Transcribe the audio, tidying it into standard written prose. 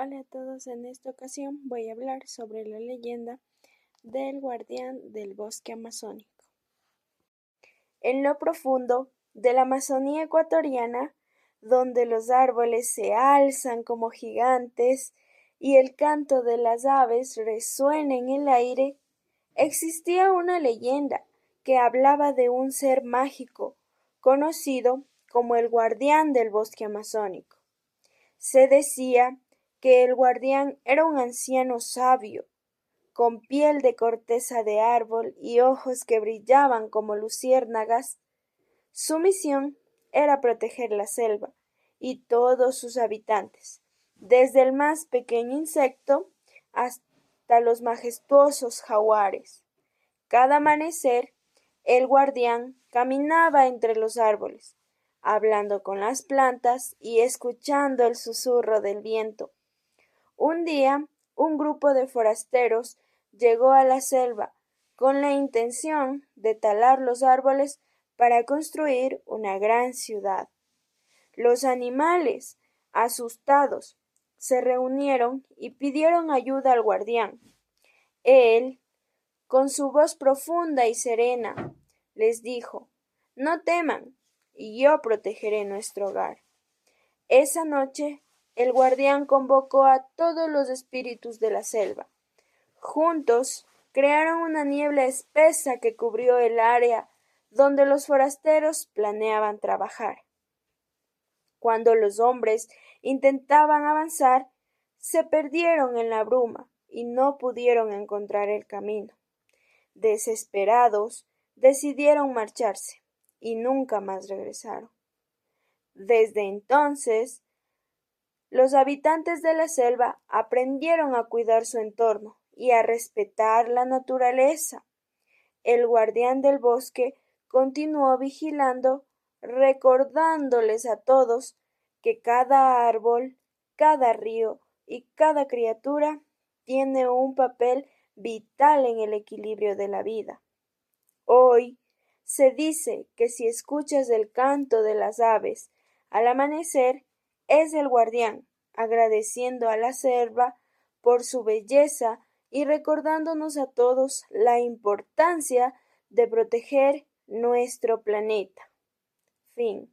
Hola a todos, en esta ocasión voy a hablar sobre la leyenda del guardián del bosque amazónico. En lo profundo de la Amazonía ecuatoriana, donde los árboles se alzan como gigantes y el canto de las aves resuena en el aire, existía una leyenda que hablaba de un ser mágico, conocido como el guardián del bosque amazónico. Se decía que el guardián era un anciano sabio, con piel de corteza de árbol y ojos que brillaban como luciérnagas. Su misión era proteger la selva y todos sus habitantes, desde el más pequeño insecto hasta los majestuosos jaguares. Cada amanecer, el guardián caminaba entre los árboles, hablando con las plantas y escuchando el susurro del viento. Un día, un grupo de forasteros llegó a la selva con la intención de talar los árboles para construir una gran ciudad. Los animales, asustados, se reunieron y pidieron ayuda al guardián. Él, con su voz profunda y serena, les dijo: «No teman, y yo protegeré nuestro hogar». Esa noche, el guardián convocó a todos los espíritus de la selva. Juntos, crearon una niebla espesa que cubrió el área donde los forasteros planeaban trabajar. Cuando los hombres intentaban avanzar, se perdieron en la bruma y no pudieron encontrar el camino. Desesperados, decidieron marcharse y nunca más regresaron. Desde entonces, los habitantes de la selva aprendieron a cuidar su entorno y a respetar la naturaleza. El guardián del bosque continuó vigilando, recordándoles a todos que cada árbol, cada río y cada criatura tiene un papel vital en el equilibrio de la vida. Hoy se dice que si escuchas el canto de las aves al amanecer, es el guardián, agradeciendo a la selva por su belleza y recordándonos a todos la importancia de proteger nuestro planeta. Fin.